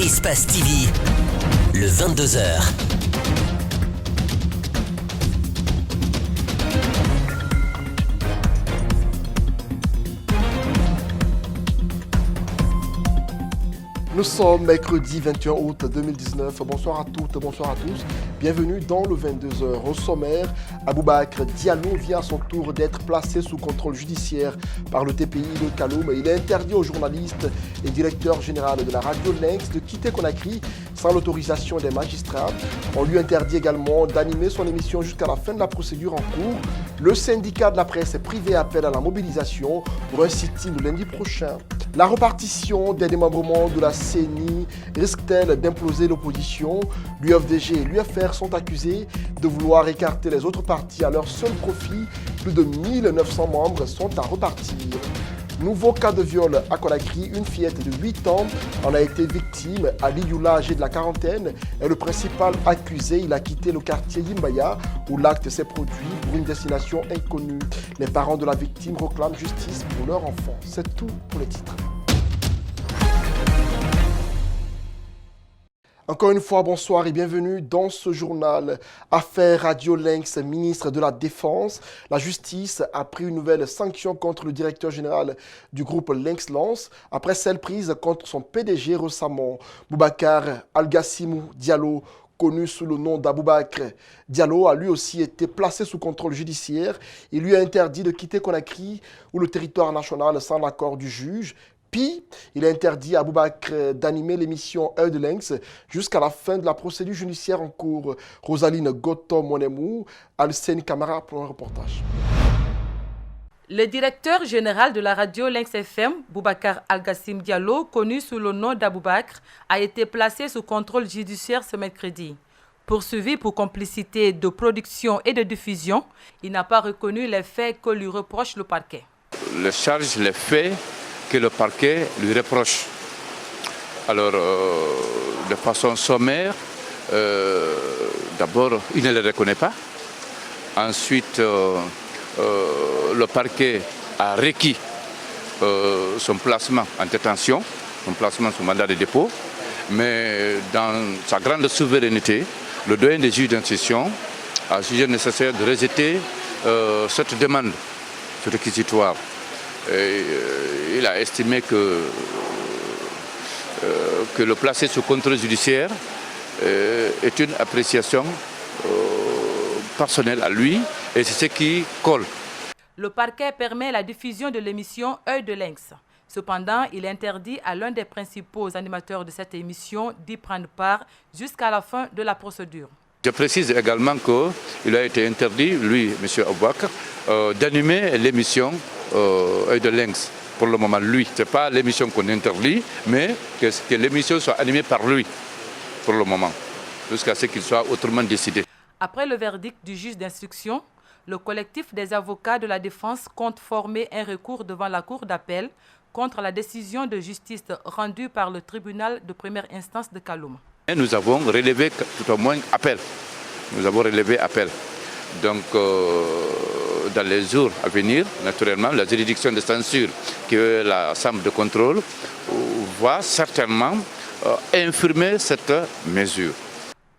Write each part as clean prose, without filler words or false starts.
Espace TV, le 22h. Nous sommes mercredi 21 août 2019. Bonsoir à toutes, bonsoir à tous. Bienvenue dans le 22h. Au sommaire, Aboubakr Diallo vient à son tour d'être placé sous contrôle judiciaire par le TPI de Kaloum. Il est interdit aux journalistes et directeur général de la radio Lynx de quitter Conakry sans l'autorisation des magistrats. On lui interdit également d'animer son émission jusqu'à la fin de la procédure en cours. Le syndicat de la presse privé appelle à la mobilisation pour un sit-in le lundi prochain. La repartition des démembrements de la CENI risque-t-elle d'imploser l'opposition? L'UFDG et l'UFR sont accusés de vouloir écarter les autres partis à leur seul profit. Plus de 1900 membres sont à repartir. Nouveau cas de viol à Conakry, une fillette de 8 ans en a été victime. Ali Youla, âgé de la quarantaine, est le principal accusé. Il a quitté le quartier Yimbaya où l'acte s'est produit pour une destination inconnue. Les parents de la victime réclament justice pour leur enfant. C'est tout pour les titres. Encore une fois, bonsoir et bienvenue dans ce journal. Affaire Radio Lynx, ministre de la Défense. La justice a pris une nouvelle sanction contre le directeur général du groupe Lynx Lance après celle prise contre son PDG récemment. Boubacar Algassimou Diallo, connu sous le nom d'Aboubakr Diallo, a lui aussi été placé sous contrôle judiciaire. Il lui a interdit de quitter Conakry ou le territoire national sans l'accord du juge. Puis, il a interdit à Aboubakr d'animer l'émission Heure de Lynx jusqu'à la fin de la procédure judiciaire en cours. Rosaline Goto-Monemou, Alcène Camara pour un reportage. Le directeur général de la radio Lynx FM, Boubacar Algassim Diallo, connu sous le nom d'Aboubakr, a été placé sous contrôle judiciaire ce mercredi. Poursuivi pour complicité de production et de diffusion, il n'a pas reconnu les faits que lui reproche le parquet. Les charges, les faits que le parquet lui reproche. Alors, de façon sommaire, d'abord, il ne les reconnaît pas. Ensuite, le parquet a requis son placement en détention, son placement sous mandat de dépôt. Mais dans sa grande souveraineté, le doyen des juges d'instruction a jugé nécessaire de rejeter cette demande, ce réquisitoire. Il a estimé que le placer sous contrôle judiciaire est une appréciation personnelle à lui et c'est ce qui colle. Le parquet permet la diffusion de l'émission Heure de Lynx. Cependant, il interdit à l'un des principaux animateurs de cette émission d'y prendre part jusqu'à la fin de la procédure. Je précise également qu'il a été interdit, lui, M. Aboubakr, d'animer l'émission Heure de Lynx. Pour le moment, lui, ce n'est pas l'émission qu'on interdit, mais que l'émission soit animée par lui, pour le moment, jusqu'à ce qu'il soit autrement décidé. Après le verdict du juge d'instruction, le collectif des avocats de la défense compte former un recours devant la cour d'appel contre la décision de justice rendue par le tribunal de première instance de Kaloum. Nous avons relevé tout au moins appel. Nous avons relevé appel. Donc, dans les jours à venir, naturellement, la juridiction de censure, qui est la chambre de contrôle, va certainement infirmer cette mesure.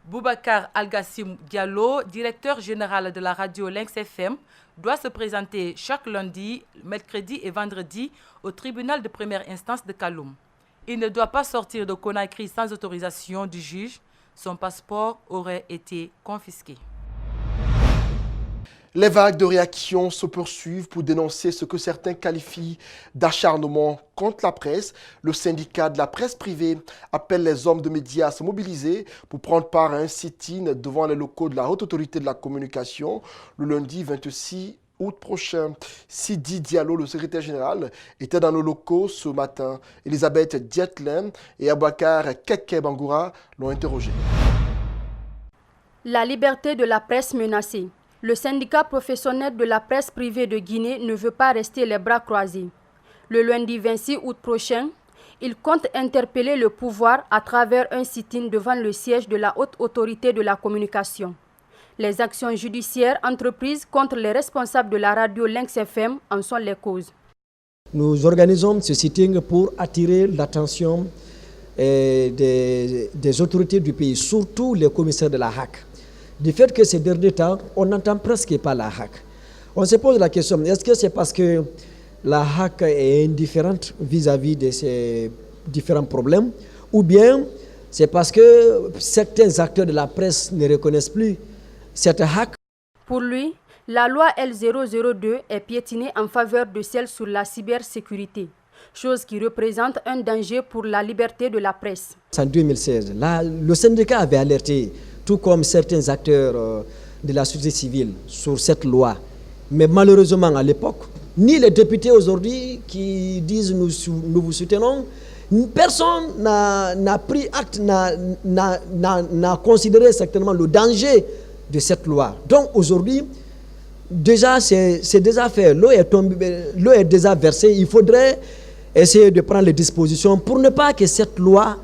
Boubacar Algassim Diallo, directeur général de la radio Lynx FM, doit se présenter chaque lundi, mercredi et vendredi au tribunal de première instance de Kaloum. Il ne doit pas sortir de Conakry sans autorisation du juge. Son passeport aurait été confisqué. Les vagues de réactions se poursuivent pour dénoncer ce que certains qualifient d'acharnement contre la presse. Le syndicat de la presse privée appelle les hommes de médias à se mobiliser pour prendre part à un sit-in devant les locaux de la Haute Autorité de la Communication le lundi 26 août prochain. Sidi Diallo, le secrétaire général, était dans nos locaux ce matin. Elisabeth Dietlem et Aboubakar Keke Bangoura l'ont interrogé. La liberté de la presse menacée. Le syndicat professionnel de la presse privée de Guinée ne veut pas rester les bras croisés. Le lundi 26 août prochain, il compte interpeller le pouvoir à travers un sit-in devant le siège de la Haute Autorité de la Communication. Les actions judiciaires entreprises contre les responsables de la radio Lynx FM en sont les causes. Nous organisons ce sitting pour attirer l'attention des autorités du pays, surtout les commissaires de la HAC. Du fait que ces derniers temps, on n'entend presque pas la HAC. On se pose la question, est-ce que c'est parce que la HAC est indifférente vis-à-vis de ces différents problèmes, ou bien c'est parce que certains acteurs de la presse ne reconnaissent plus cette HAC? Pour lui, la loi L002 est piétinée en faveur de celle sur la cybersécurité, chose qui représente un danger pour la liberté de la presse. En 2016, le syndicat avait alerté, tout comme certains acteurs de la société civile, sur cette loi. Mais malheureusement, à l'époque, ni les députés aujourd'hui qui disent nous vous soutenons, personne n'a pris acte, n'a considéré certainement le danger de cette loi. Donc aujourd'hui, déjà c'est déjà fait, l'eau est déjà versée, il faudrait essayer de prendre les dispositions pour ne pas que cette loi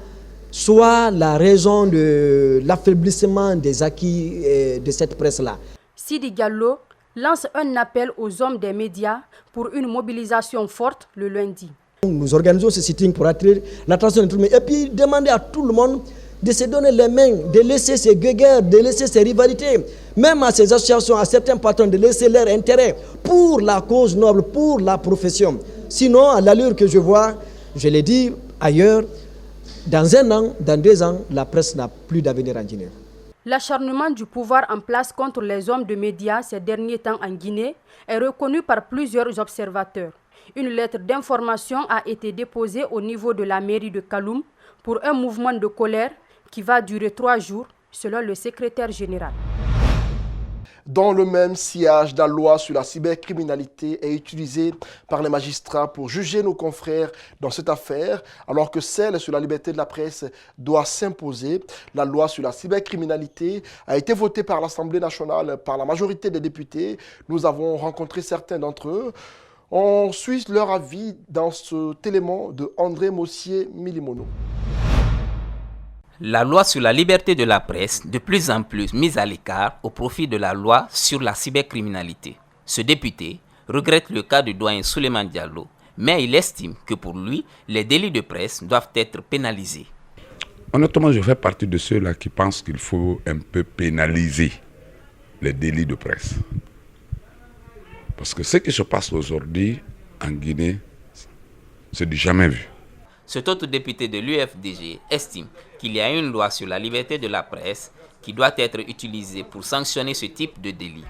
soit la raison de l'affaiblissement des acquis de cette presse-là. Sidi Diallo lance un appel aux hommes des médias pour une mobilisation forte le lundi. Nous organisons ce sitting pour attirer l'attention de tout le monde et puis demander à tout le monde de se donner les mains, de laisser ces guerres, de laisser ces rivalités, même à ces associations, à certains patrons, de laisser leur intérêt pour la cause noble, pour la profession. Sinon, à l'allure que je vois, je l'ai dit ailleurs, dans 1 an, dans 2 ans, la presse n'a plus d'avenir en Guinée. L'acharnement du pouvoir en place contre les hommes de médias ces derniers temps en Guinée est reconnu par plusieurs observateurs. Une lettre d'information a été déposée au niveau de la mairie de Kaloum pour un mouvement de colère qui va durer 3 jours, selon le secrétaire général. Dans le même sillage, la loi sur la cybercriminalité est utilisée par les magistrats pour juger nos confrères dans cette affaire, alors que celle sur la liberté de la presse doit s'imposer. La loi sur la cybercriminalité a été votée par l'Assemblée nationale par la majorité des députés. Nous avons rencontré certains d'entre eux. On suit leur avis dans cet élément de André Mossier-Milimono. La loi sur la liberté de la presse, de plus en plus mise à l'écart au profit de la loi sur la cybercriminalité. Ce député regrette le cas du doyen Souleymane Diallo, mais il estime que pour lui, les délits de presse doivent être pénalisés. Honnêtement, je fais partie de ceux-là qui pensent qu'il faut un peu pénaliser les délits de presse. Parce que ce qui se passe aujourd'hui en Guinée, c'est du jamais vu. Cet autre député de l'UFDG estime qu'il y a une loi sur la liberté de la presse qui doit être utilisée pour sanctionner ce type de délit.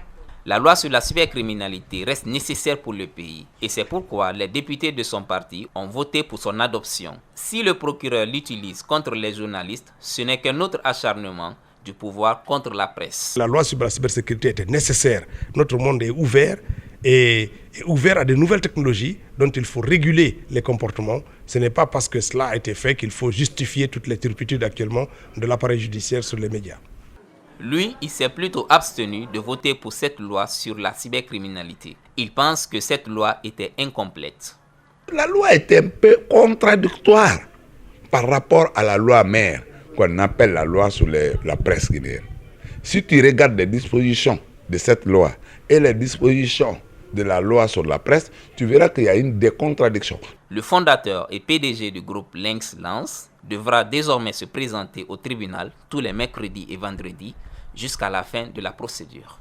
La loi sur la cybercriminalité reste nécessaire pour le pays et c'est pourquoi les députés de son parti ont voté pour son adoption. Si le procureur l'utilise contre les journalistes, ce n'est qu'un autre acharnement du pouvoir contre la presse. La loi sur la cybersécurité était nécessaire. Notre monde est ouvert et ouvert à de nouvelles technologies dont il faut réguler les comportements. Ce n'est pas parce que cela a été fait qu'il faut justifier toutes les turpitudes actuellement de l'appareil judiciaire sur les médias. Lui, il s'est plutôt abstenu de voter pour cette loi sur la cybercriminalité. Il pense que cette loi était incomplète. La loi était un peu contradictoire par rapport à la loi mère qu'on appelle la loi sur la presse guinéenne. Si tu regardes les dispositions de cette loi et les dispositions de la loi sur la presse, tu verras qu'il y a une décontradiction. Le fondateur et PDG du groupe Lynx Lance devra désormais se présenter au tribunal tous les mercredis et vendredis jusqu'à la fin de la procédure.